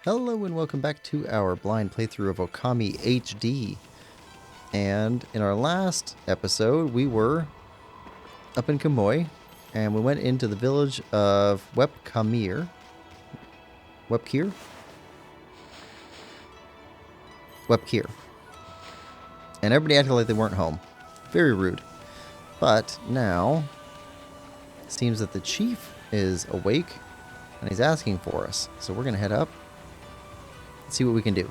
Hello and welcome back to our blind playthrough of ŌKAMI HD. And in our last episode, we were up in Kamui, and we went into the village of Wepkir. And everybody acted like they weren't home. Very rude. But now, it seems that the chief is awake, and he's asking for us. So we're going to head up. See what we can do.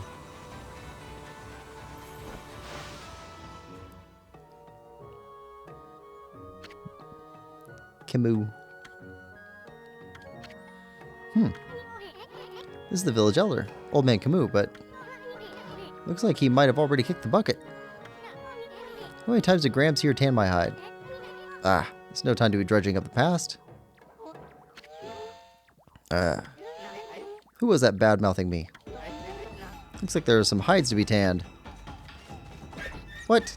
Camus. This is the village elder, Old Man Camus, but looks like he might have already kicked the bucket. How many times did Gramps here tan my hide? It's no time to be drudging up the past. Who was that bad-mouthing me? Looks like there are some hides to be tanned. What?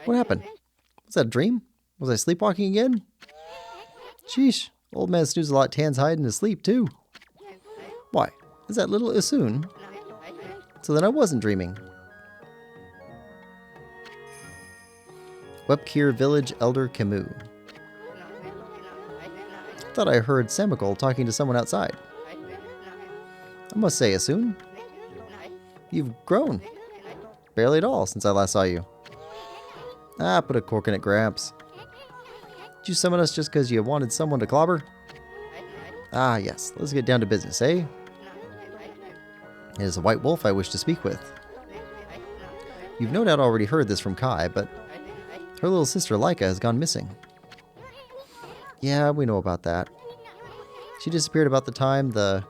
What happened? Was that a dream? Was I sleepwalking again? Sheesh, old man snooze a lot tans hide in his sleep too. Why? Is that little Isun? So then I wasn't dreaming. Wepkir Village Elder Camus. Thought I heard Samikol talking to someone outside. I must say, Isun, you've grown. Barely at all since I last saw you. Put a cork in it, Gramps. Did you summon us just because you wanted someone to clobber? Yes. Let's get down to business, eh? It is a white wolf I wish to speak with. You've no doubt already heard this from Kai, but her little sister Laika has gone missing. Yeah, we know about that. She disappeared about the time the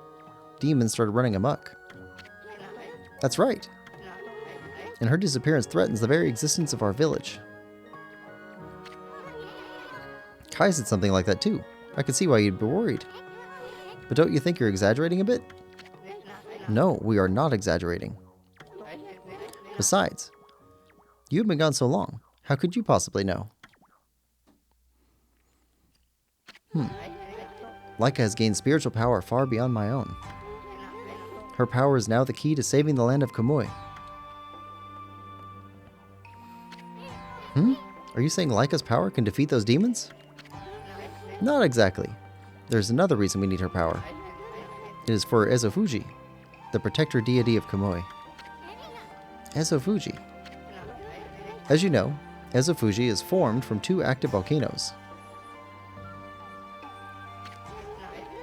demons started running amok. That's right. And her disappearance threatens the very existence of our village. Kai said something like that too. I could see why you'd be worried. But don't you think you're exaggerating a bit? No, we are not exaggerating. Besides, you've been gone so long. How could you possibly know? Laika has gained spiritual power far beyond my own. Her power is now the key to saving the land of Kamui. Are you saying Laika's power can defeat those demons? Not exactly. There's another reason we need her power. It is for Ezofuji, the protector deity of Kamui. Ezofuji. As you know, Ezofuji is formed from two active volcanoes.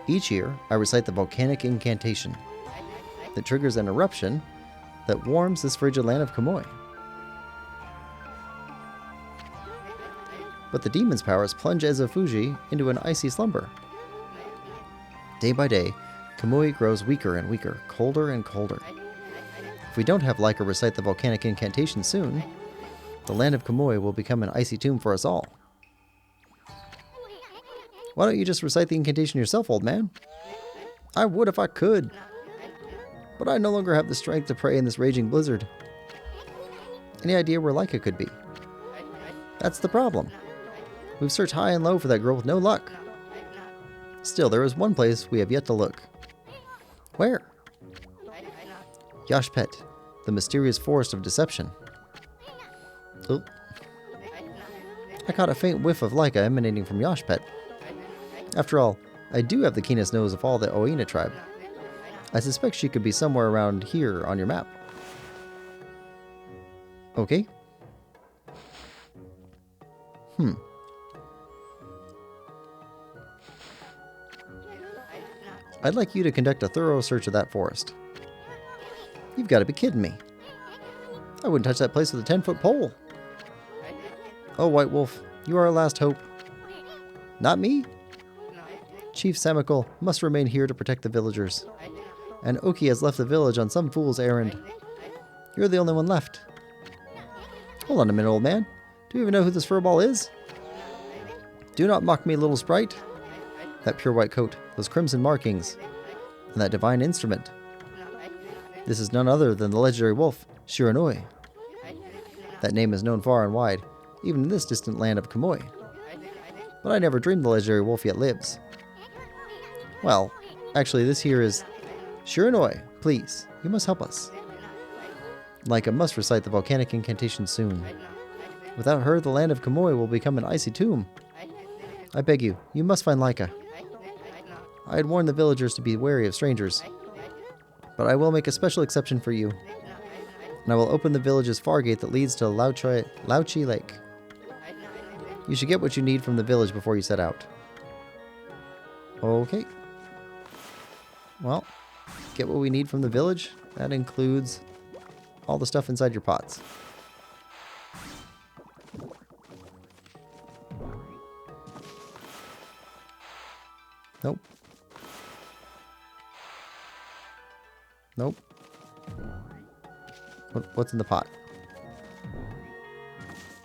Each year, I recite the volcanic incantation that triggers an eruption that warms this frigid land of Kamui. But the demon's powers plunge Ezofuji into an icy slumber. Day by day, Kamui grows weaker and weaker, colder and colder. If we don't have Laika recite the volcanic incantation soon, the land of Kamui will become an icy tomb for us all. Why don't you just recite the incantation yourself, old man? I would if I could. But I no longer have the strength to pray in this raging blizzard. Any idea where Laika could be? That's the problem. We've searched high and low for that girl with no luck. Still, there is one place we have yet to look. Where? Yashpet, the mysterious forest of deception. Oh. I caught a faint whiff of Laika emanating from Yashpet. After all, I do have the keenest nose of all the Oina tribe. I suspect she could be somewhere around here on your map. Okay. I'd like you to conduct a thorough search of that forest. You've got to be kidding me. I wouldn't touch that place with a 10-foot pole. Oh, White Wolf, you are our last hope. Not me? Chief Samikol must remain here to protect the villagers. And Oki has left the village on some fool's errand. You're the only one left. Hold on a minute, old man. Do you even know who this furball is? Do not mock me, little sprite. That pure white coat, those crimson markings, and that divine instrument. This is none other than the legendary wolf, Shiranui. That name is known far and wide, even in this distant land of Kamui. But I never dreamed the legendary wolf yet lives. Well, actually this here is... Shiranoi, please, you must help us. Laika must recite the volcanic incantation soon. Without her, the land of Kamui will become an icy tomb. I beg you, you must find Laika. I had warned the villagers to be wary of strangers. But I will make a special exception for you. And I will open the village's far gate that leads to Laochi Lake. You should get what you need from the village before you set out. Okay. Well, get what we need from the village. That includes all the stuff inside your pots. Nope. Nope. What's in the pot?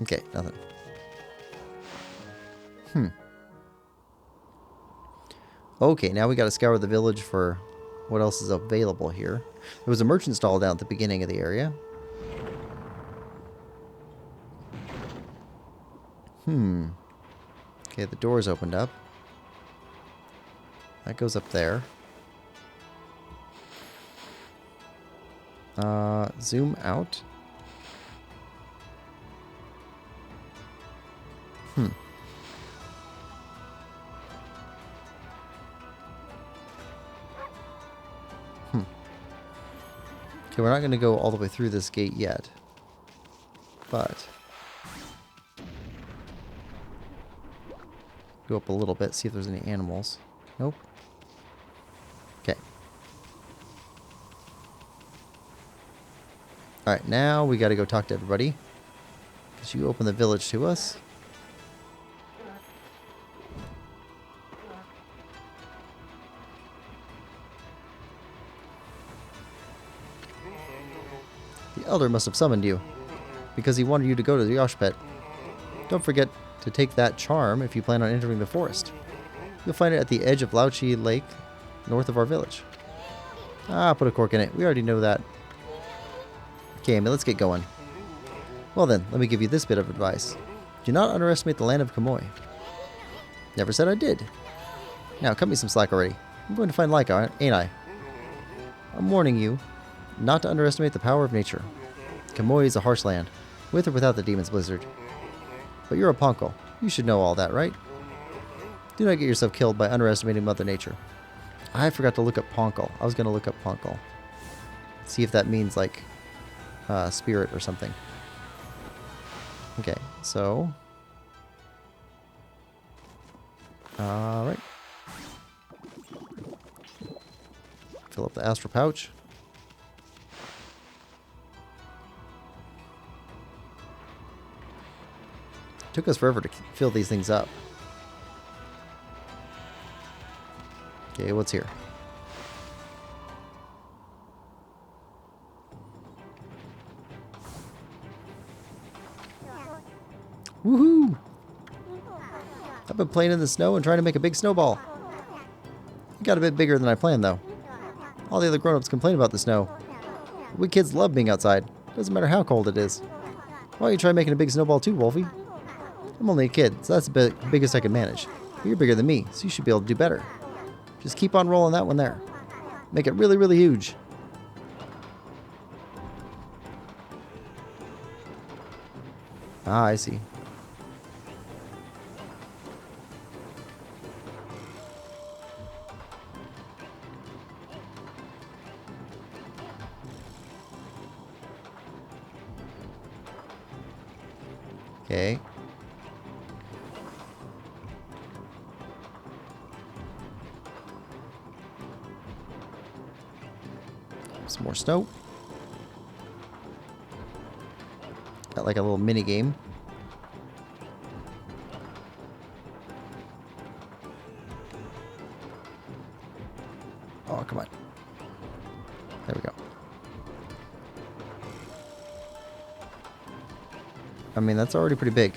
Okay, nothing. Okay, now we gotta scour the village for what else is available here. There was a merchant stall down at the beginning of the area. Okay, the door's opened up. That goes up there. Zoom out. Okay, we're not going to go all the way through this gate yet. But... go up a little bit, see if there's any animals. Nope. Okay. Alright, now we got to go talk to everybody. Because you open the village to us. The elder must have summoned you, because he wanted you to go to the Yoshpet. Don't forget to take that charm if you plan on entering the forest. You'll find it at the edge of Laochi Lake, north of our village. Ah, put a cork in it. We already know that. Okay, let's get going. Well then, let me give you this bit of advice. Do not underestimate the land of Kamui. Never said I did. Now, cut me some slack already. I'm going to find Laika, ain't I? I'm warning you not to underestimate the power of nature. Kamui is a harsh land, with or without the demon's blizzard. But you're a Ponko. You should know all that, right? Do not get yourself killed by underestimating Mother Nature. I forgot to look up Ponko. I was going to look up Ponko. See if that means, like, spirit or something. Okay, so... alright. Fill up the astral pouch. Took us forever to fill these things up. Okay, what's here? Woohoo! I've been playing in the snow and trying to make a big snowball. It got a bit bigger than I planned, though. All the other grown-ups complain about the snow. But we kids love being outside. Doesn't matter how cold it is. Why don't you try making a big snowball too, Wolfie? I'm only a kid, so that's the biggest I can manage. But you're bigger than me, so you should be able to do better. Just keep on rolling that one there. Make it really, really huge. Ah, I see. Okay. Some more snow. Got like a little mini game. Oh, come on. There we go. I mean, that's already pretty big.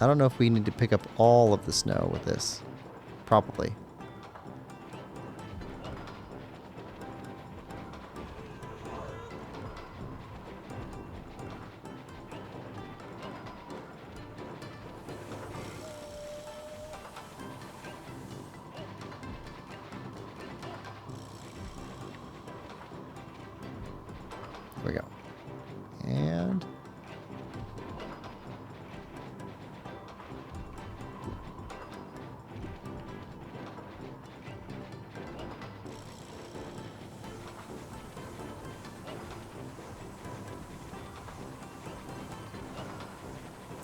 I don't know if we need to pick up all of the snow with this. Probably. There we go. And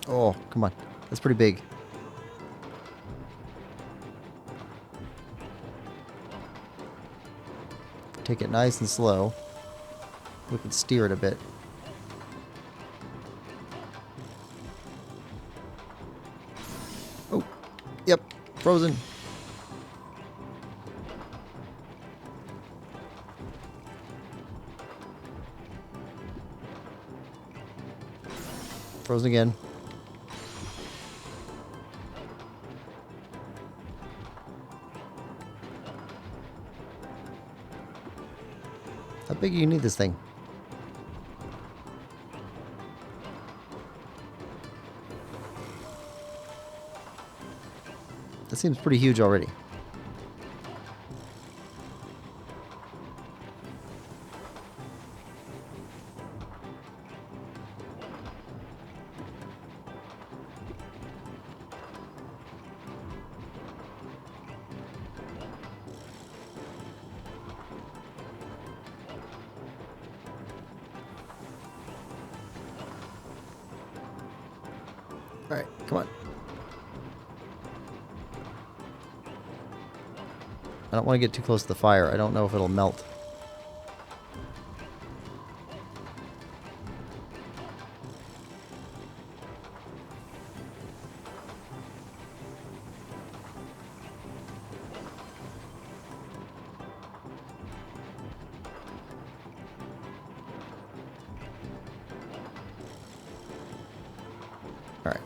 oh, come on. That's pretty big. Take it nice and slow. We can steer it a bit. Oh, yep, frozen. Frozen again. How big do you need this thing? That seems pretty huge already. All right, come on. I don't want to get too close to the fire. I don't know if it'll melt. All right.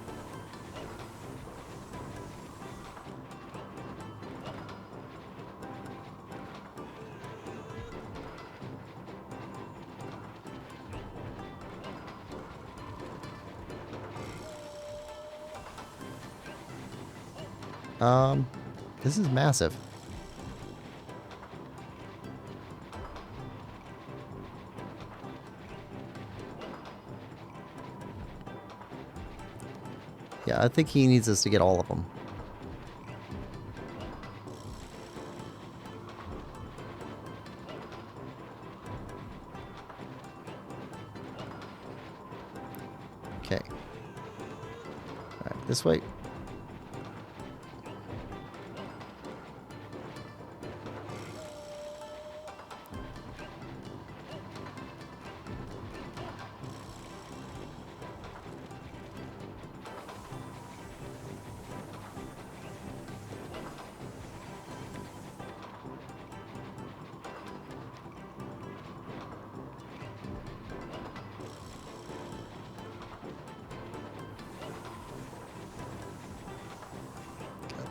This is massive. Yeah, I think he needs us to get all of them. Okay. All right, this way.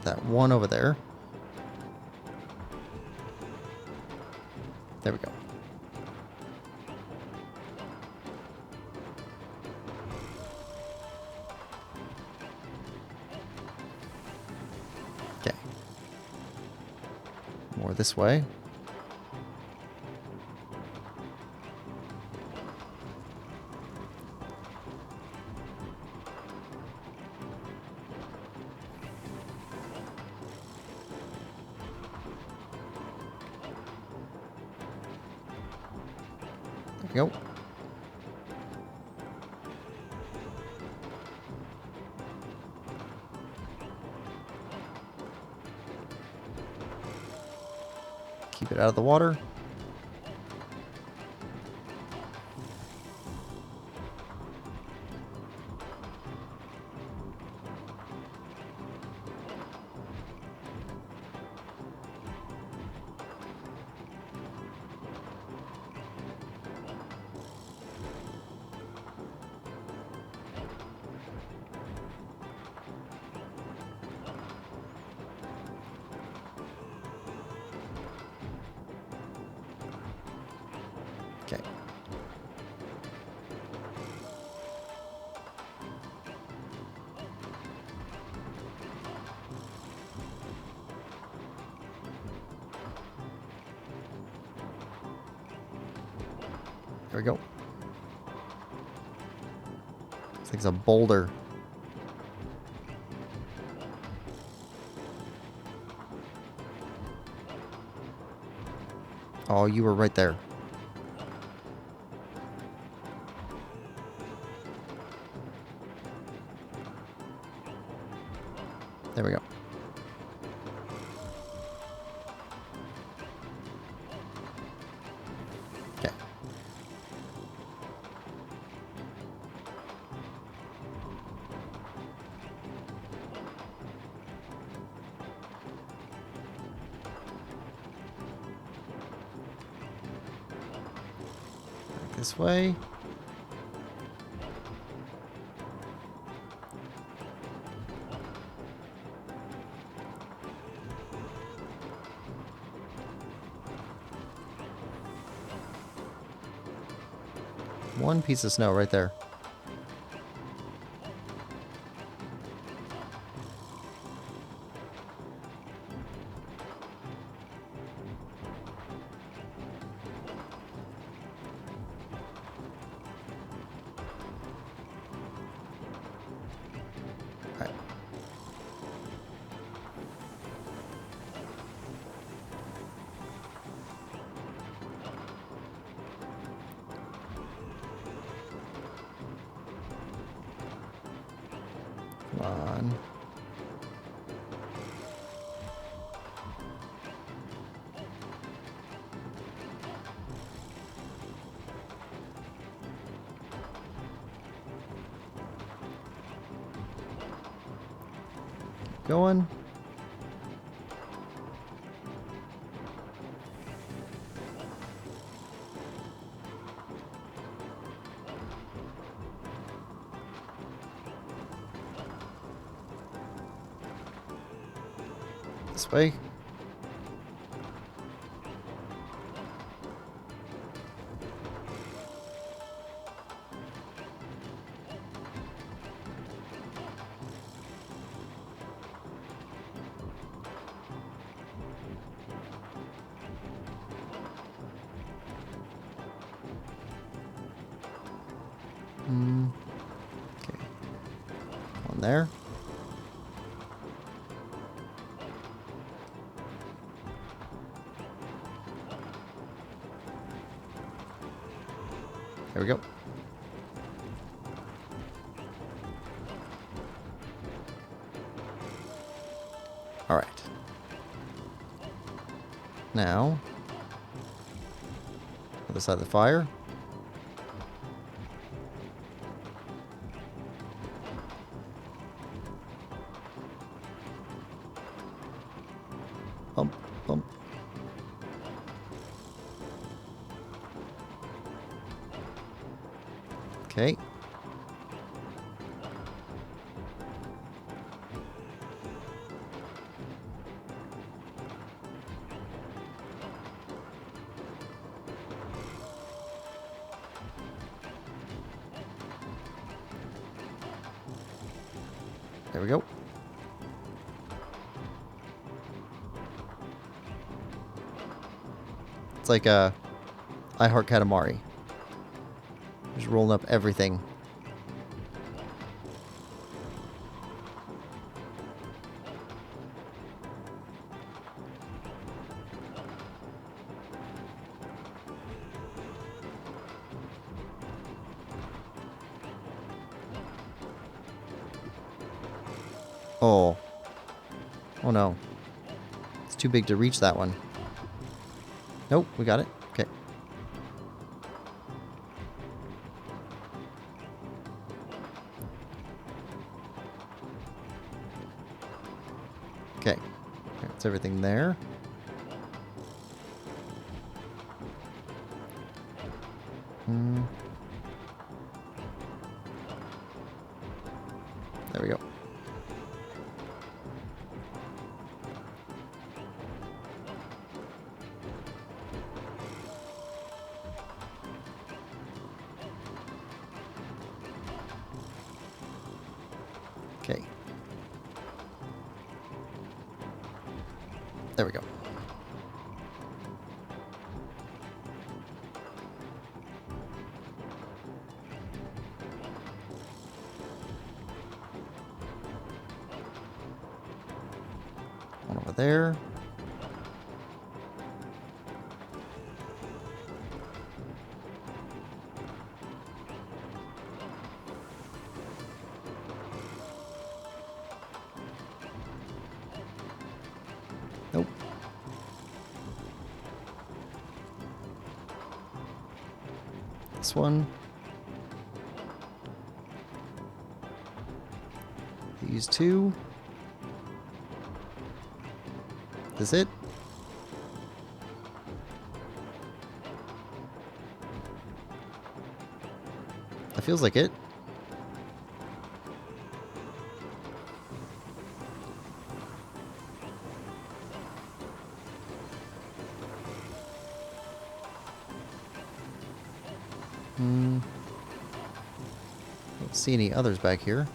That one over there. There we go. Okay. More this way. There we go. Keep it out of the water. There we go. This thing's a boulder. Oh, you were right there. There we go. Okay. Back this way. One piece of snow right there. All right. Come on. Keep going. This way. Okay. One there. There we go. All right. Now, other side of the fire. Bump, bump. Okay. There we go. It's like I Heart Katamari. Just rolling up everything. Oh. Oh no. It's too big to reach that one. Nope, we got it. Okay. Okay. That's everything there. There we go. Okay. There we go. over there. Nope. This one. These two. Is it? That feels like it. Don't see any others back here.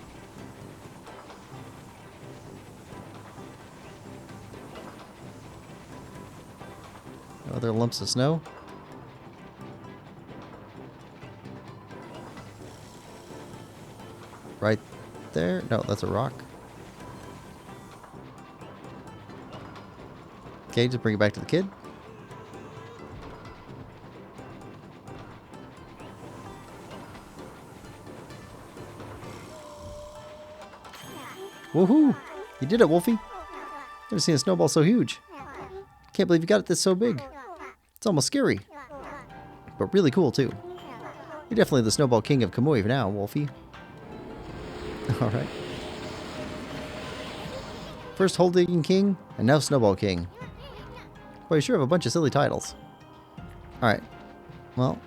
No other lumps of snow. Right there? No, that's a rock. Okay, just bring it back to the kid. Woohoo! You did it, Wolfie! Never seen a snowball so huge. Can't believe you got it this so big. It's almost scary. But really cool, too. You're definitely the snowball king of Kamui now, Wolfie. Alright. First hole digging king, and now snowball king. Boy, you sure have a bunch of silly titles. Alright. Well.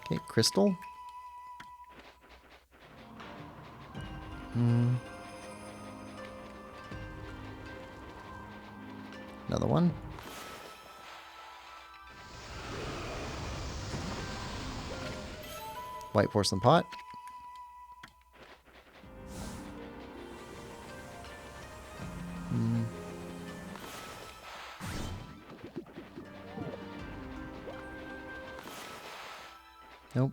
Okay, crystal. Another one. White porcelain pot. Nope.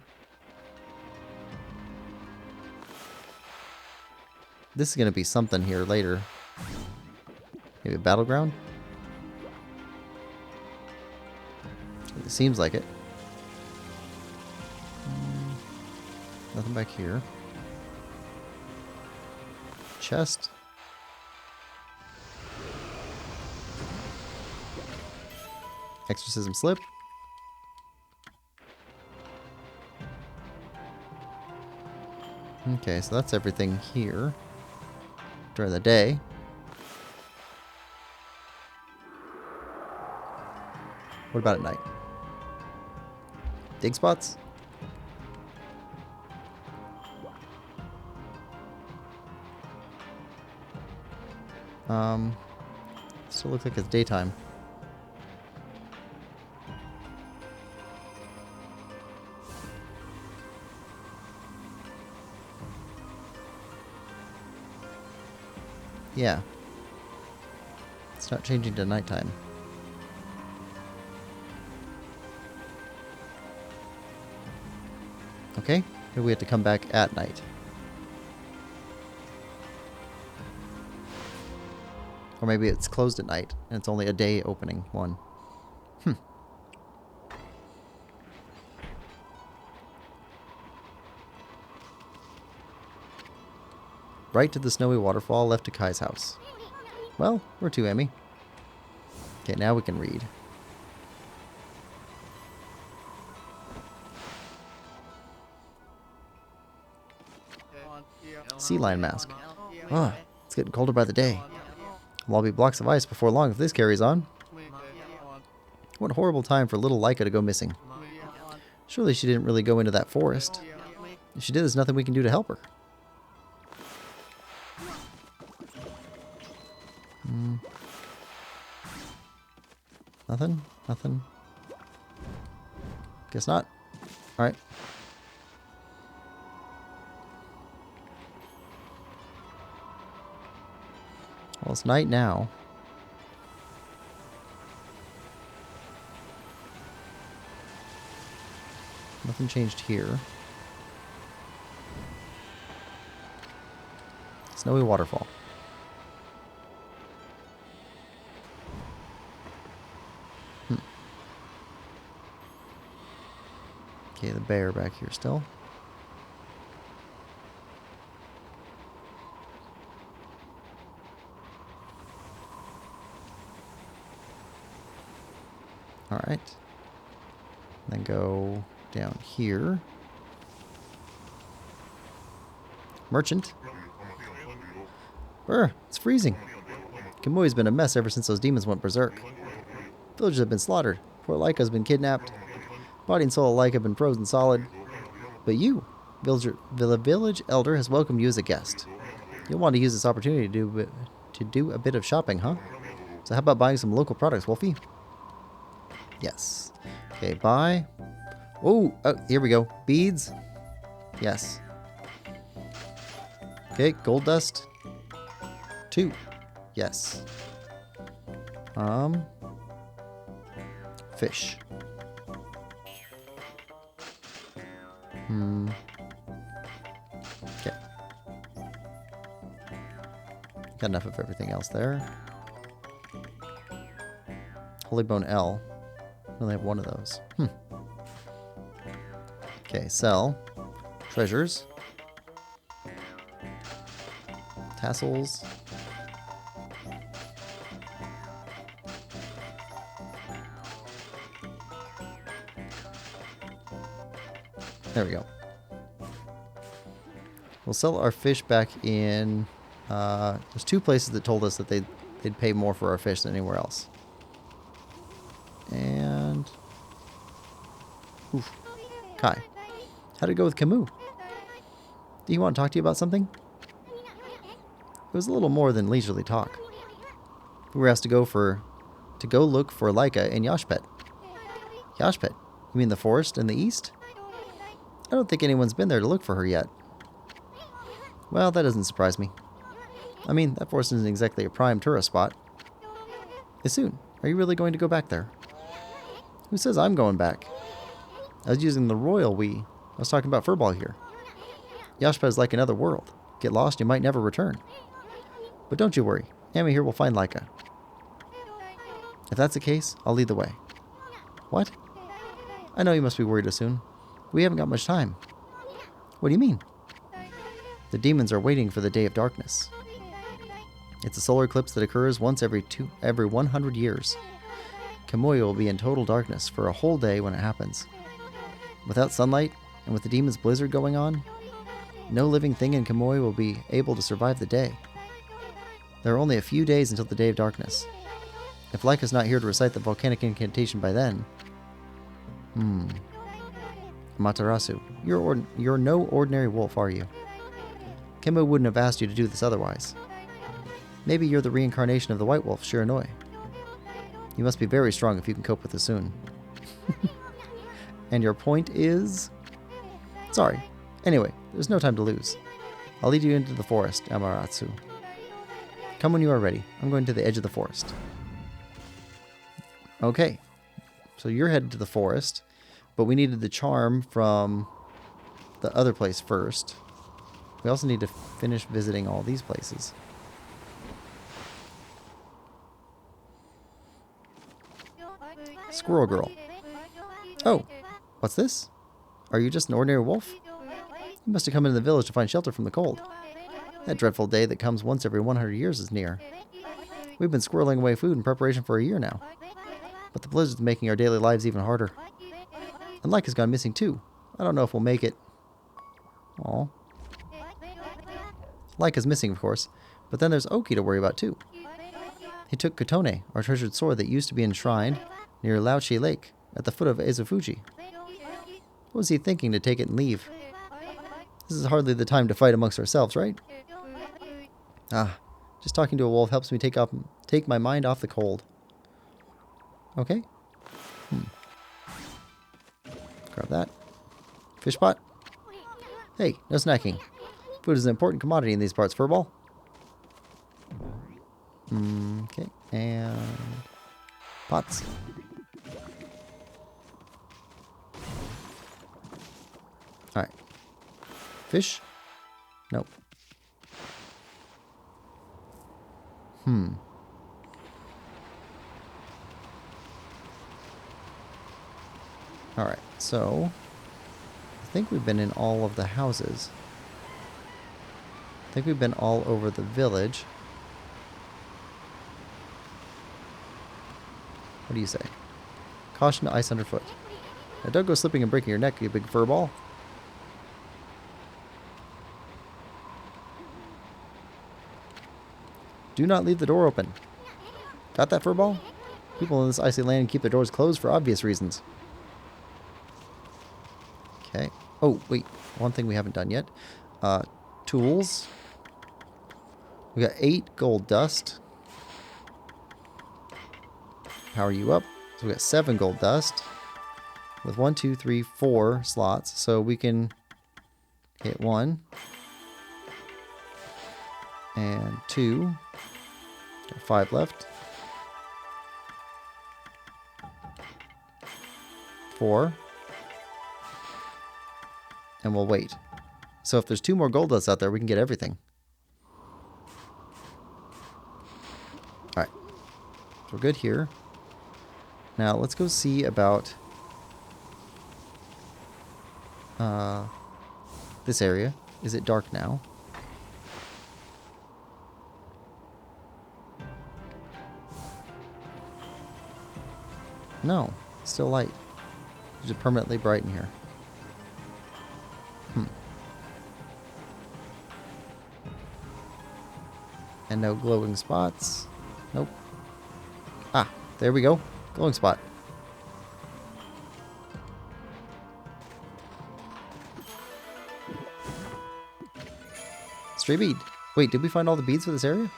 This is going to be something here later. Maybe a battleground? It seems like it. Nothing back here. Chest. Exorcism slip. Okay, so that's everything here during the day. What about at night? Dig spots? Still looks like it's daytime. Yeah. It's not changing to nighttime. Okay, maybe we have to come back at night. Or maybe it's closed at night, and it's only a day opening one. Right to the snowy waterfall, left to Kai's house. Well, where to, Emmy? Okay, now we can read. Sea lion mask. Ah, it's getting colder by the day. There'll all be blocks of ice before long if this carries on. What a horrible time for little Laika to go missing. Surely she didn't really go into that forest. If she did, there's nothing we can do to help her. Nothing? Nothing? Guess not. Alright. Well, it's night now. Nothing changed here. Snowy waterfall. Okay, the bear back here still. Alright. Then go down here. Merchant. It's freezing. Kamui's been a mess ever since those demons went berserk. Villagers have been slaughtered. Poor Laika's been kidnapped. Body and soul alike have been frozen solid. But you, the village elder, has welcomed you as a guest. You'll want to use this opportunity to do a bit of shopping, huh? So how about buying some local products, Wolfie? Yes. Okay, buy. Oh, here we go. Beads. Yes. Okay, gold dust. 2. Yes. Fish. Okay. Got enough of everything else there. Holy Bone L. We only have one of those. Okay, sell. Treasures. Tassels. There we go. We'll sell our fish back in... there's 2 places that told us that they'd pay more for our fish than anywhere else. And... Oof. Kai. How'd it go with Camus? Do you want to talk to you about something? It was a little more than leisurely talk. We were asked to go look for Laika in Yashpet. Yashpet? You mean the forest in the east? I don't think anyone's been there to look for her yet. Well, that doesn't surprise me. I mean, that forest isn't exactly a prime tourist spot. Isun, are you really going to go back there? Who says I'm going back? I was using the royal we. I was talking about Furball here. Yashpet is like another world. Get lost, you might never return. But don't you worry. Amy here will find Laika. If that's the case, I'll lead the way. What? I know you must be worried, Isun. We haven't got much time. What do you mean? The demons are waiting for the Day of Darkness. It's a solar eclipse that occurs once every 100 years. Kamui will be in total darkness for a whole day when it happens. Without sunlight, and with the demon's blizzard going on, no living thing in Kamui will be able to survive the day. There are only a few days until the Day of Darkness. If Laika's not here to recite the volcanic incantation by then... Amaterasu, you're no ordinary wolf, are you? Kemba wouldn't have asked you to do this otherwise. Maybe you're the reincarnation of the white wolf, Shiranui. You must be very strong if you can cope with this soon. And your point is? Sorry. Anyway, there's no time to lose. I'll lead you into the forest, Amaterasu. Come when you are ready. I'm going to the edge of the forest. Okay. So you're headed to the forest, but we needed the charm from the other place first. We also need to finish visiting all these places. Squirrel Girl. Oh, what's this? Are you just an ordinary wolf? You must have come into the village to find shelter from the cold. That dreadful day that comes once every 100 years is near. We've been squirreling away food in preparation for a year now. But the blizzard's making our daily lives even harder. And Laika's gone missing too. I don't know if we'll make it. Aw. Laika's missing, of course. But then there's Oki to worry about too. He took Kotone, our treasured sword that used to be enshrined near Laochi Lake, at the foot of Ezufuji. What was he thinking to take it and leave? This is hardly the time to fight amongst ourselves, right? Ah, just talking to a wolf helps me take my mind off the cold. Okay. Grab that. Fish pot. Hey, no snacking. Food is an important commodity in these parts, Furball. Okay, and pots. Fish? Nope. Alright, so I think we've been in all of the houses. I think we've been all over the village. What do you say? Caution, ice underfoot. Now don't go slipping and breaking your neck, you big furball. Do not leave the door open. Got that, furball? People in this icy land keep their doors closed for obvious reasons. Okay. Oh, wait. One thing we haven't done yet. Tools. We got 8 gold dust. Power you up. So we got 7 gold dust. With 1, 2, 3, 4 slots. So we can hit 1. And 2. Got 5 left. 4. And we'll wait. So if there's 2 more gold dust out there, we can get everything. Alright. So we're good here. Now let's go see about this area. Is it dark now? No, it's still light. It's just permanently bright in here. And no glowing spots. Nope. Ah, there we go. Glowing spot. Stray bead. Wait, did we find all the beads for this area?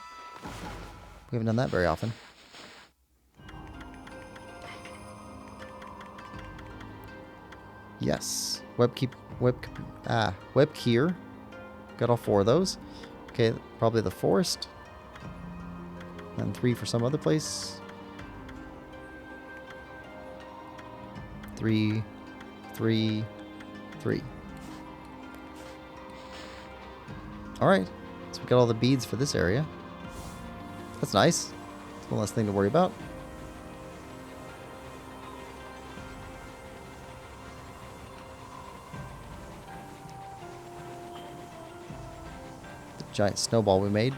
We haven't done that very often. Yes. Web keyer. Got all 4 of those. Okay, probably the forest. And 3 for some other place. 3, 3, 3. Alright, so we got all the beads for this area. That's nice. It's one less thing to worry about. The giant snowball we made.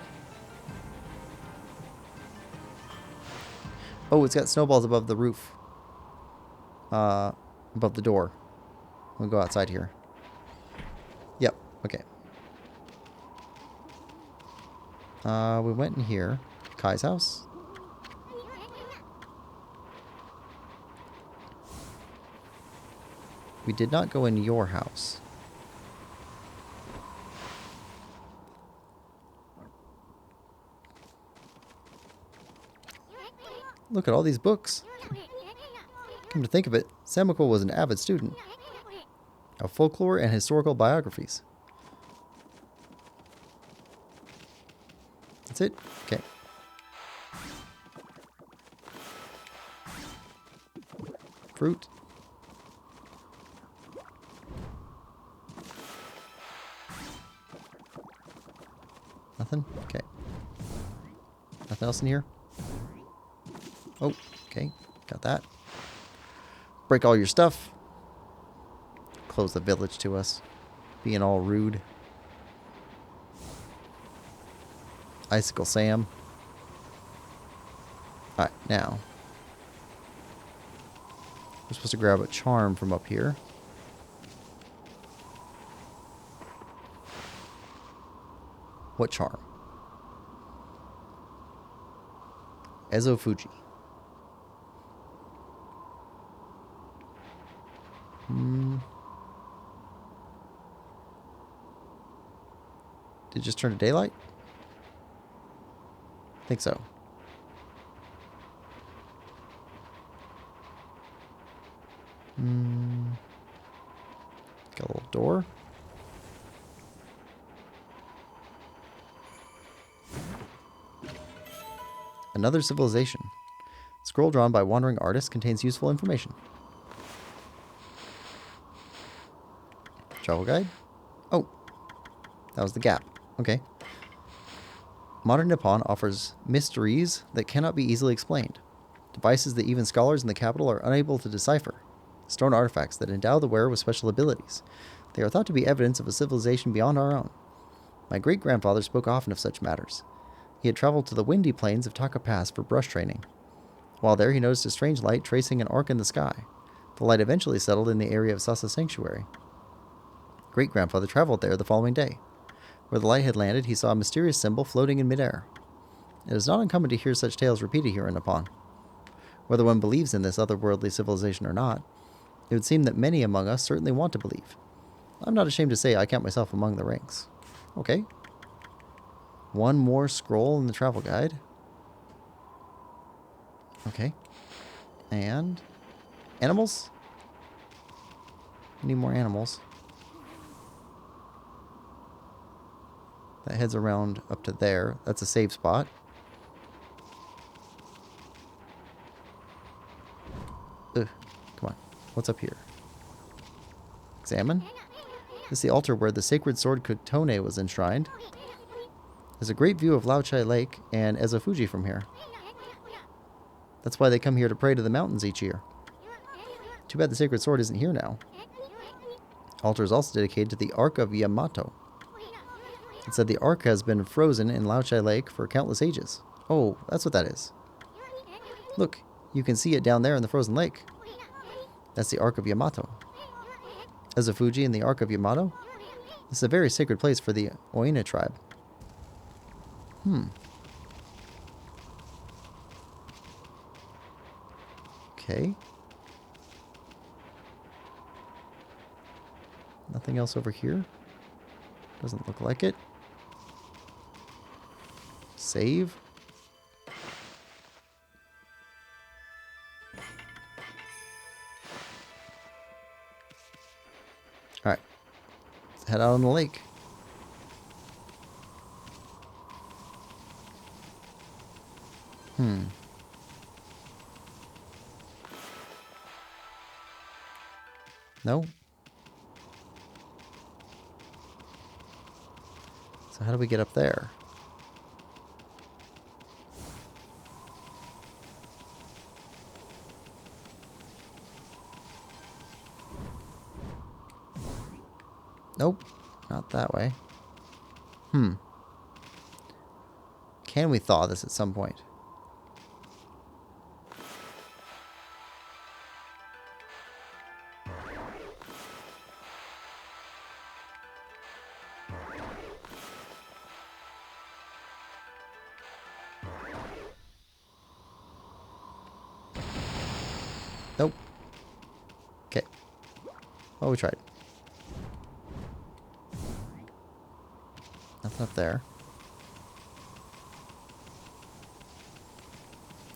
Oh, it's got snowballs above the roof. Above the door. We'll go outside here. Yep, okay. We went in here. Kai's house. We did not go in your house. Look at all these books. Come to think of it, Samiko was an avid student of folklore and historical biographies. That's it? Okay. Fruit. Nothing? Okay. Nothing else in here? Oh, okay. Got that. Break all your stuff. Close the village to us. Being all rude. Icicle Sam. Alright, now. We're supposed to grab a charm from up here. What charm? Ezo Fuji. Did it just turn to daylight? I think so. Got a little door. Another civilization. Scroll drawn by wandering artist contains useful information. Travel guide. Oh, That was the gap. Okay. Modern Nippon offers mysteries that cannot be easily explained. Devices that even scholars in the capital are unable to decipher. Stone artifacts that endow the wearer with special abilities. They are thought to be evidence of a civilization beyond our own. My great-grandfather spoke often of such matters. He had traveled to the windy plains of Taka Pass for brush training. While there, he noticed a strange light tracing an arc in the sky. The light eventually settled in the area of Sasa Sanctuary. Great-grandfather traveled there the following day. Where the light had landed, he saw a mysterious symbol floating in midair. It is not uncommon to hear such tales repeated here in Nippon. Whether one believes in this otherworldly civilization or not, it would seem that many among us certainly want to believe. I'm not ashamed to say I count myself among the ranks. Okay. One more scroll in the travel guide. Okay. And animals? Need more animals. That heads around up to there. That's a save spot. Ugh. Come on. What's up here? Examine. This is the altar where the sacred sword Kotone was enshrined. There's a great view of Laochi Lake and Ezofuji from here. That's why they come here to pray to the mountains each year. Too bad the sacred sword isn't here now. Altar is also dedicated to the Ark of Yamato. It said the Ark has been frozen in Laochi Lake for countless ages. Oh, that's what that is. Look, you can see it down there in the frozen lake. That's the Ark of Yamato. Ezofuji and the Ark of Yamato? This is a very sacred place for the Oina tribe. Okay. Nothing else over here? Doesn't look like it. Save. Alright. Let's head out on the lake. No? So how do we get up there? Nope. Not that way. Can we thaw this at some point? Nope. Okay. Well, we tried. Nothing up there.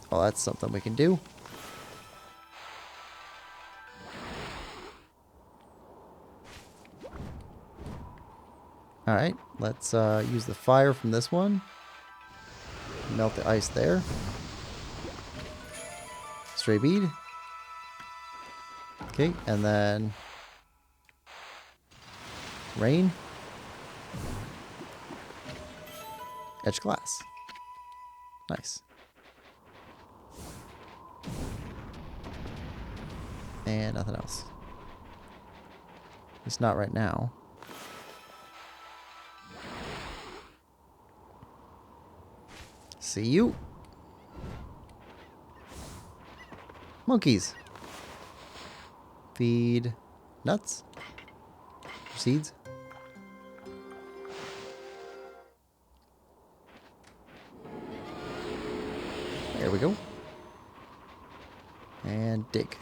Well, that's something we can do. Alright, let's use the fire from this one. Melt the ice there. Stray bead. Okay, and then rain. Etched glass. Nice. And nothing else. At least not right now. See you. Monkeys. Feed nuts. Seeds. There we go. And dig.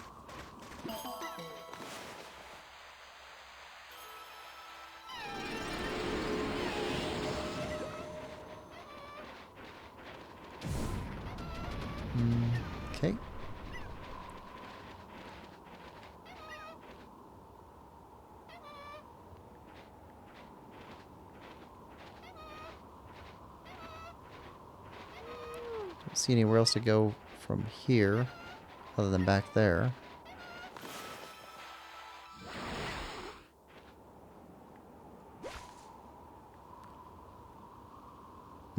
Okay. Don't see anywhere else to go from here other than back there.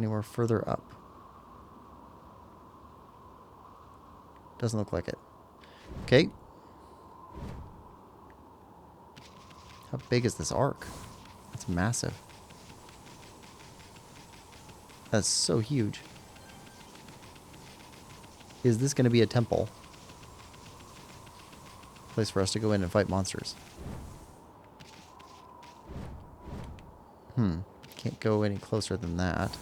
anywhere further up? Doesn't look like it. Okay. How big is this arc? It's massive. That's so huge. Is this going to be a temple? Place for us to go in and fight monsters. Can't go any closer than that.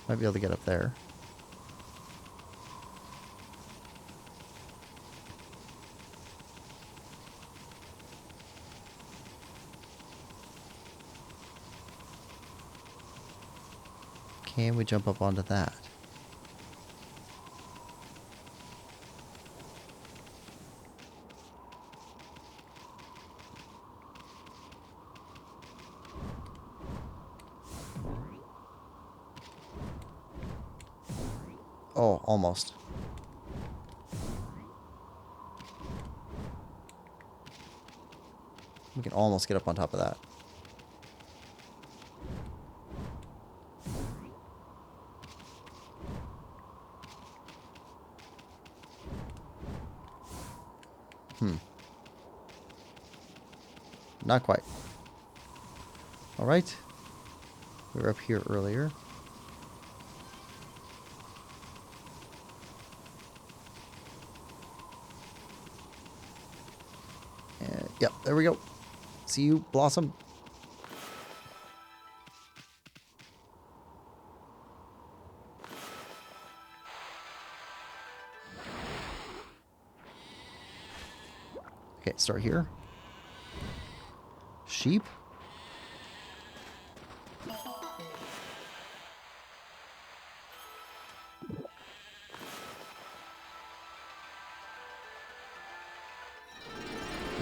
Might be able to get up there. Can we jump up onto that? Oh, almost. We can almost get up on top of that. Not quite. All right. We were up here earlier. Yep, there we go. See you, Blossom. Okay, start here. Sheep. There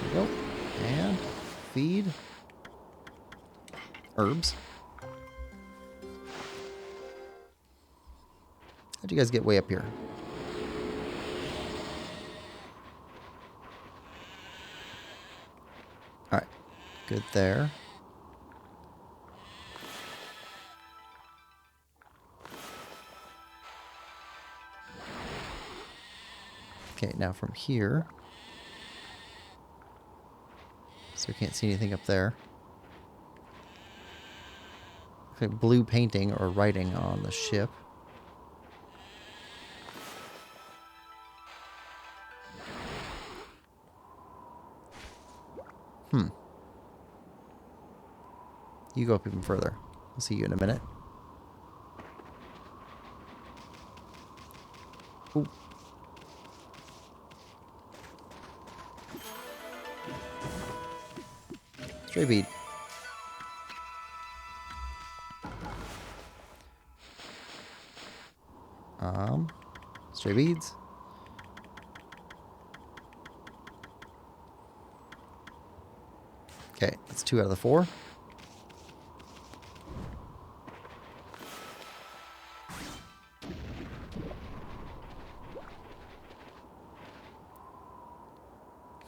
we go. And feed. Herbs. How'd you guys get way up here? Alright. Good there. Okay, now from here. So we can't see anything up there. Okay, blue painting or writing on the ship. You go up even further. I'll see you in a minute. Ooh. Stray bead. Stray beads. Okay, that's 2 out of the 4.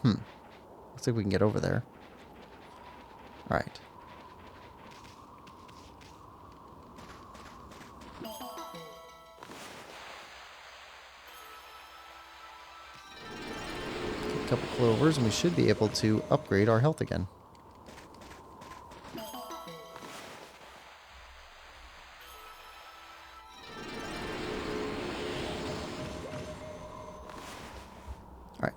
Looks like we can get over there. All right. A couple clovers and we should be able to upgrade our health again. All right.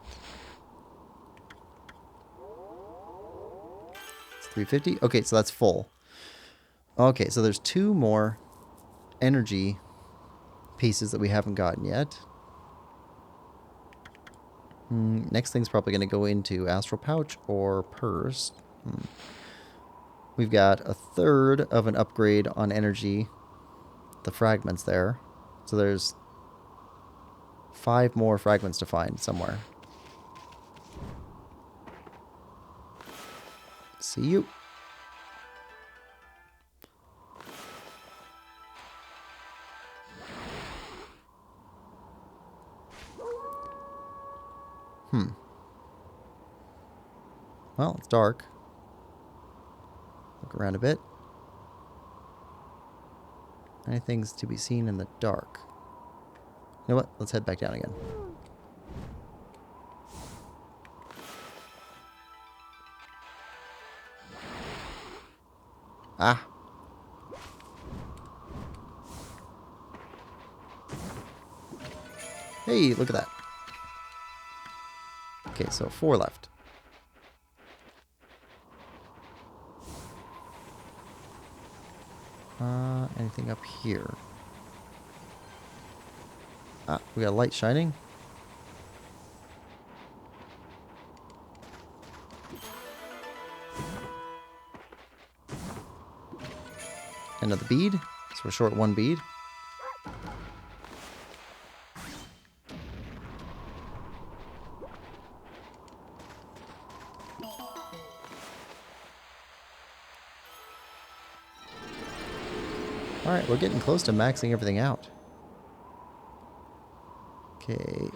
350. Okay, so that's full. Okay, so there's 2 more energy pieces that we haven't gotten yet. Next thing's probably going to go into Astral Pouch or Purse. We've got a third of an upgrade on energy, the fragments there. So there's 5 more fragments to find somewhere. See you. Well, it's dark. Look around a bit. Anything's to be seen in the dark. You know what? Let's head back down again. Ah. Hey, look at that. Okay, so 4 left. Anything up here? Ah, we got a light shining. Another bead. So we're short 1 bead. Alright, we're getting close to maxing everything out. Okay,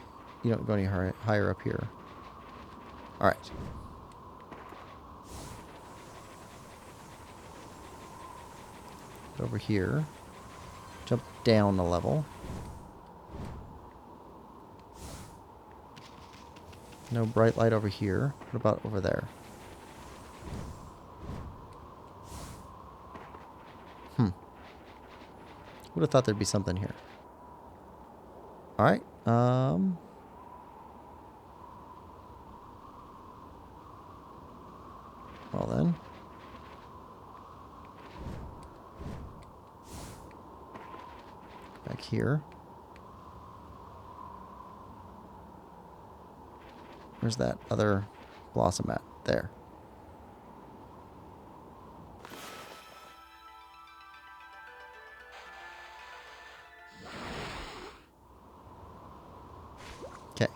you don't go any higher up here. Alright. Over here. Jump down a level. No bright light over here. What about over there? Would have thought there'd be something here. Alright. Well then. Back here. Where's that other blossom at? There. Okay.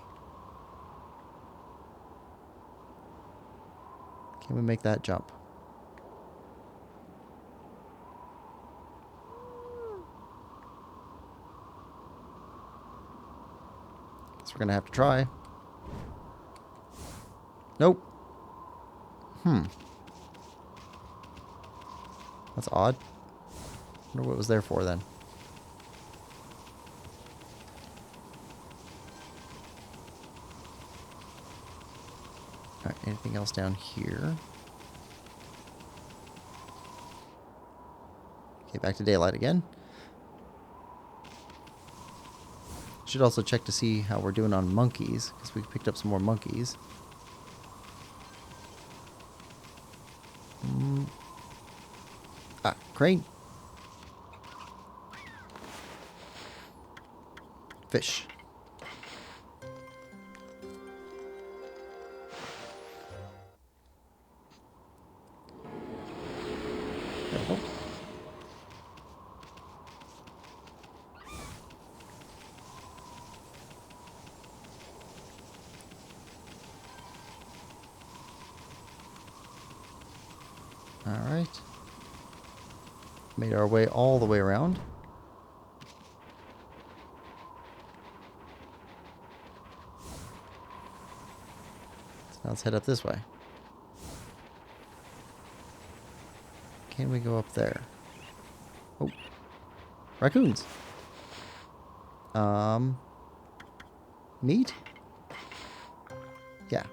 Can we make that jump? Guess we're gonna have to try. Nope. That's odd. Wonder what it was there for then. Alright, anything else down here? Okay, back to daylight again. Should also check to see how we're doing on monkeys, because we picked up some more monkeys. Ah, crane. Fish. There we go. Alright. Made our way all the way around. So now let's head up this way. Can we go up there? Oh. Raccoons. Meat? Yeah.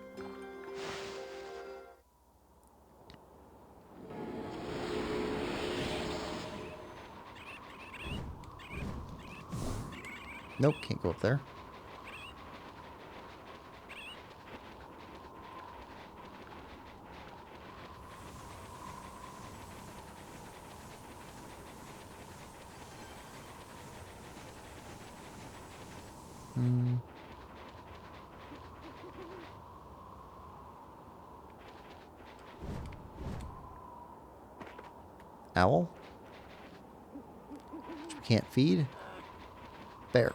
Nope, can't go up there. Owl? Which we can't feed. Bear.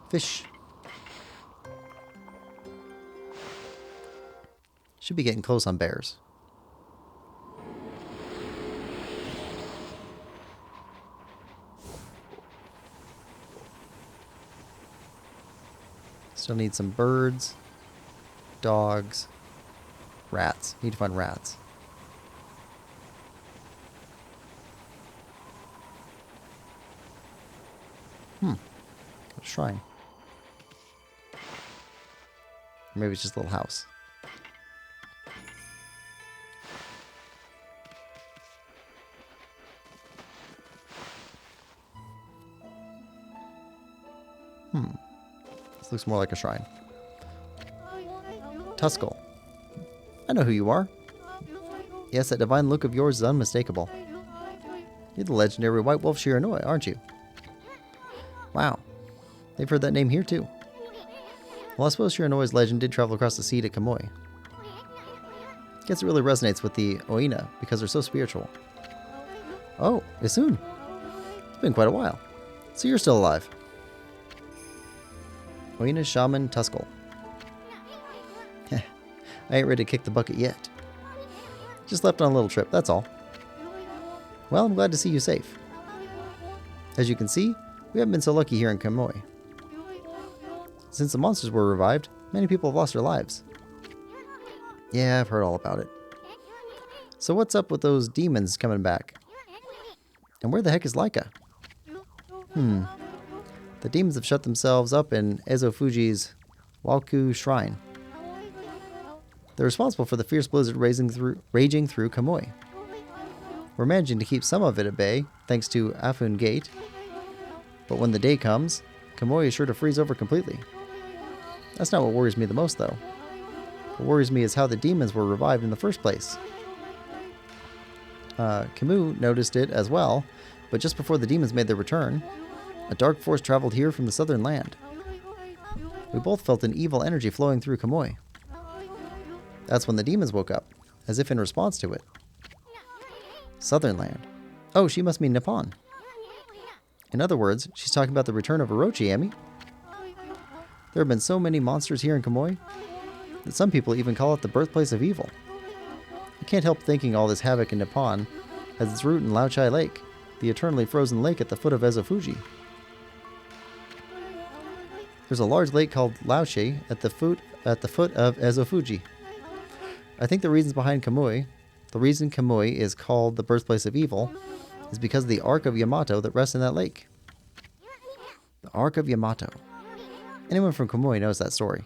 Fish. Should be getting close on bears. Still need some birds. dogs, rats. Need to find rats. Got a shrine. Or maybe it's just a little house. This looks more like a shrine. Tuskull. I know who you are. Yes, that divine look of yours is unmistakable. You're the legendary White Wolf Shiranui, aren't you? Wow. They've heard that name here too. Well, I suppose Shiranui's legend did travel across the sea to Kamui. Guess it really resonates with the Oina because they're so spiritual. Oh, Isun. It's been quite a while. So you're still alive. Oina Shaman Tuskull. I ain't ready to kick the bucket yet. Just left on a little trip, that's all. Well, I'm glad to see you safe. As you can see, we haven't been so lucky here in Kamui. Since the monsters were revived, many people have lost their lives. Yeah, I've heard all about it. So what's up with those demons coming back? And where the heck is Laika? The demons have shut themselves up in Ezofuji's Waku Shrine. They're responsible for the fierce blizzard raging through Kamui. We're managing to keep some of it at bay, thanks to Afun Gate. But when the day comes, Kamui is sure to freeze over completely. That's not what worries me the most, though. What worries me is how the demons were revived in the first place. Camus noticed it as well, but just before the demons made their return, a dark force traveled here from the southern land. We both felt an evil energy flowing through Kamui. That's when the demons woke up, as if in response to it. Southern land. Oh, she must mean Nippon. In other words, she's talking about the return of Orochi, Amy. There have been so many monsters here in Kamui that some people even call it the birthplace of evil. I can't help thinking all this havoc in Nippon has its root in Laochi Lake, the eternally frozen lake at the foot of Ezofuji. There's a large lake called Laochi at the foot of Ezofuji. I think the reason Kamui is called the birthplace of evil is because of the Ark of Yamato that rests in that lake. The Ark of Yamato. Anyone from Kamui knows that story.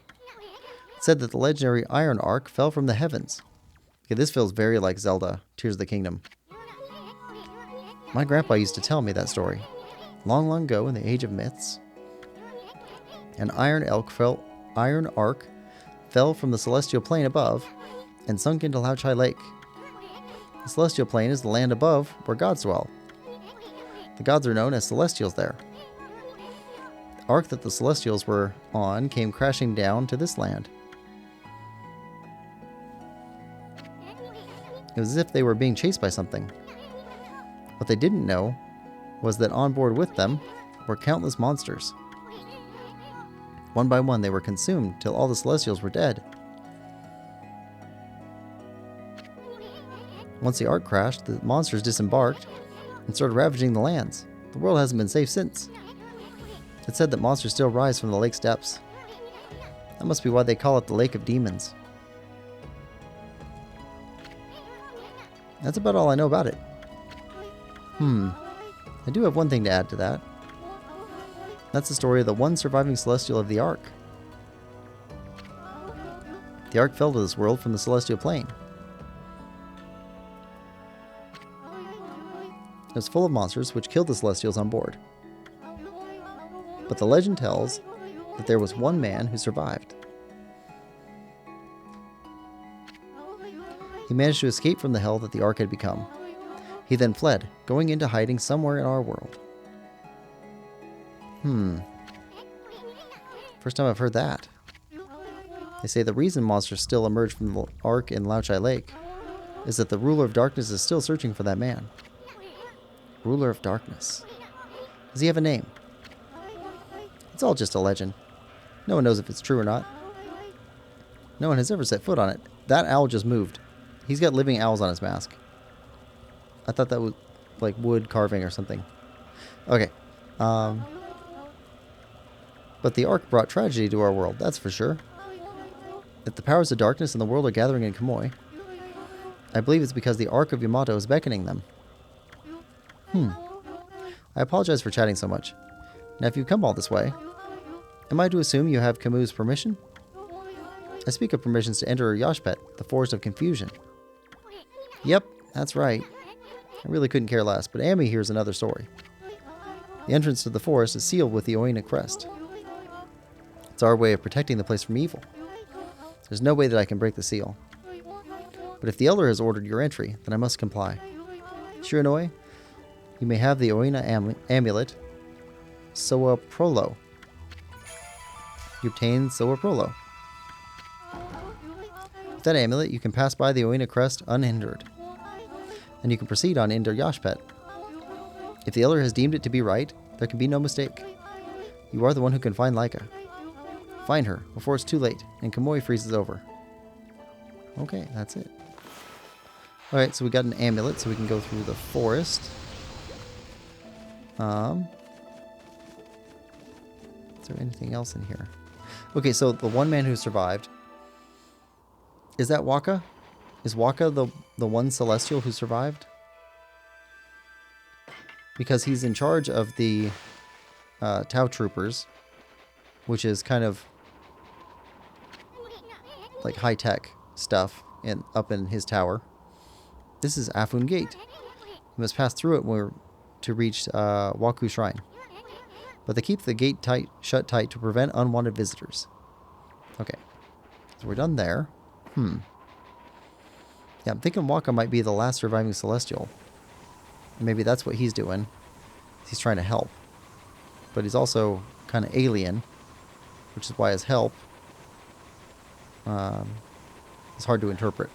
It said that the legendary Iron Ark fell from the heavens. Okay, this feels very like Zelda, Tears of the Kingdom. My grandpa used to tell me that story. Long, long ago in the age of myths, an iron ark fell from the celestial plane above and sunk into Laochi Lake. The celestial plane is the land above where gods dwell. The gods are known as celestials there. The ark that the celestials were on came crashing down to this land. It was as if they were being chased by something. What they didn't know was that on board with them were countless monsters. One by one they were consumed till all the celestials were dead. Once the ark crashed, the monsters disembarked and started ravaging the lands. The world hasn't been safe since. It's said that monsters still rise from the lake's depths. That must be why they call it the Lake of Demons. That's about all I know about it. I do have one thing to add to that. That's the story of the one surviving celestial of the Ark. The Ark fell to this world from the celestial plane. It was full of monsters which killed the celestials on board. But the legend tells that there was one man who survived. He managed to escape from the hell that the Ark had become. He then fled, going into hiding somewhere in our world. First time I've heard that. They say the reason monsters still emerge from the Ark in Laochi Lake is that the ruler of darkness is still searching for that man. Ruler of darkness. Does he have a name? It's all just a legend. No one knows if it's true or not. No one has ever set foot on it. That owl just moved. He's got living owls on his mask. I thought that was like wood carving or something. Okay. But the Ark brought tragedy to our world, that's for sure. If the powers of darkness in the world are gathering in Kamui, I believe it's because the Ark of Yamato is beckoning them. I apologize for chatting so much. Now, if you've come all this way, am I to assume you have Kamu's permission? I speak of permissions to enter Yashpet, the Forest of Confusion. Yep, that's right. I really couldn't care less, but Ami here's another story. The entrance to the forest is sealed with the Oina crest. It's our way of protecting the place from evil. There's no way that I can break the seal. But if the Elder has ordered your entry, then I must comply. Shiranui, you may have the Oina amulet, Soa Prolo. You obtain Soa Prolo. With that amulet, you can pass by the Oina crest unhindered. And you can proceed on into Yashpet. If the Elder has deemed it to be right, there can be no mistake. You are the one who can find Laika. Find her before it's too late and Kamui freezes over. Okay, that's it. Alright, so we got an amulet so we can go through the forest. Is there anything else in here? Okay, so the one man who survived. Is that Waka? Is Waka the one Celestial who survived? Because he's in charge of the Tau Troopers, which is kind of like high-tech stuff up in his tower. This is Afun Gate. You must pass through it to reach Waku Shrine. But they keep the gate shut tight to prevent unwanted visitors. Okay, so we're done there. Yeah, I'm thinking Waka might be the last surviving Celestial. Maybe that's what he's doing. He's trying to help. But he's also kind of alien, which is why his help is hard to interpret.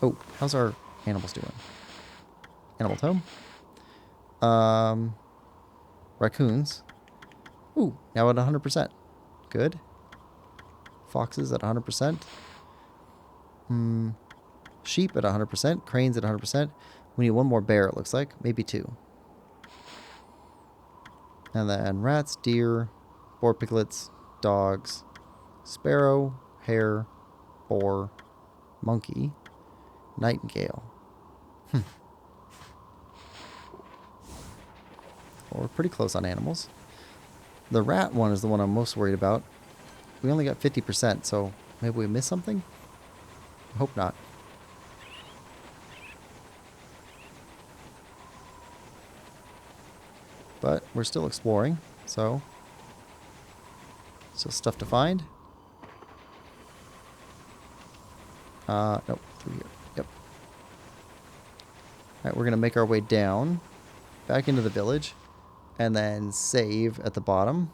Oh, how's our animals doing? Animal tome. Raccoons. Ooh, now at 100%. Good. Foxes at 100%. Sheep at 100%. Cranes at 100%. We need one more bear, it looks like. Maybe two. And then rats, deer, boar piglets, dogs, sparrow, hare, boar, monkey, nightingale. Well, we're pretty close on animals. The rat one is the one I'm most worried about. We only got 50%, so maybe we missed something? I hope not. But we're still exploring, so still stuff to find. Nope, through here. Yep. Alright, we're going to make our way down, back into the village, and then save at the bottom.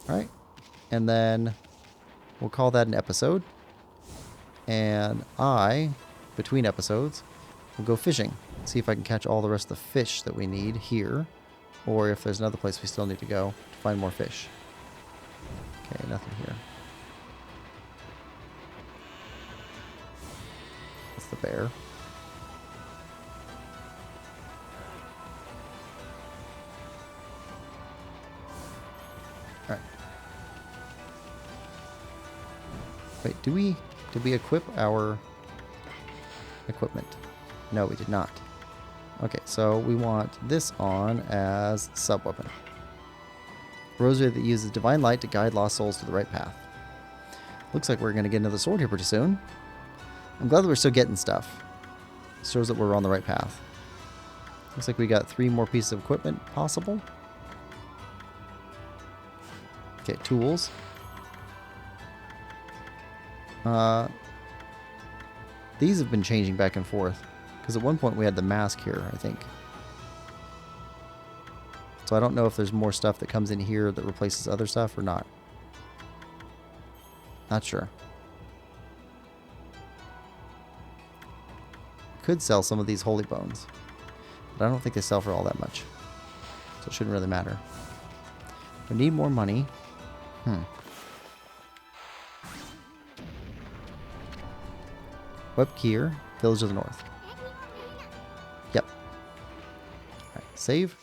Alright, and then we'll call that an episode. And between episodes, will go fishing. See if I can catch all the rest of the fish that we need here, or if there's another place we still need to go to find more fish. Okay, nothing here. That's the bear. Alright. Wait, did we equip our equipment? No, we did not. Okay, so we want this on as sub-weapon. Rosary that uses divine light to guide lost souls to the right path. Looks like we're going to get another sword here pretty soon. I'm glad that we're still getting stuff. Shows that we're on the right path. Looks like we got 3 more pieces of equipment possible. Okay, tools. These have been changing back and forth. Because at one point we had the mask here, I think. So I don't know if there's more stuff that comes in here that replaces other stuff or not. Not sure. Could sell some of these holy bones. But I don't think they sell for all that much. So it shouldn't really matter. We need more money. Web Kier, Village of the North. Yep. Alright, save.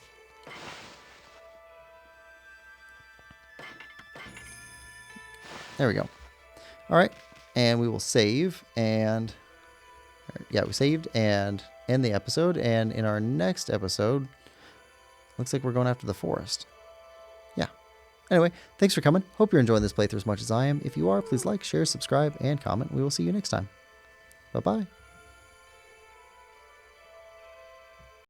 There we go. All right. And we will save and... Yeah, we saved and end the episode. And in our next episode, looks like we're going after the forest. Yeah. Anyway, thanks for coming. Hope you're enjoying this playthrough as much as I am. If you are, please like, share, subscribe, and comment. We will see you next time. Bye-bye.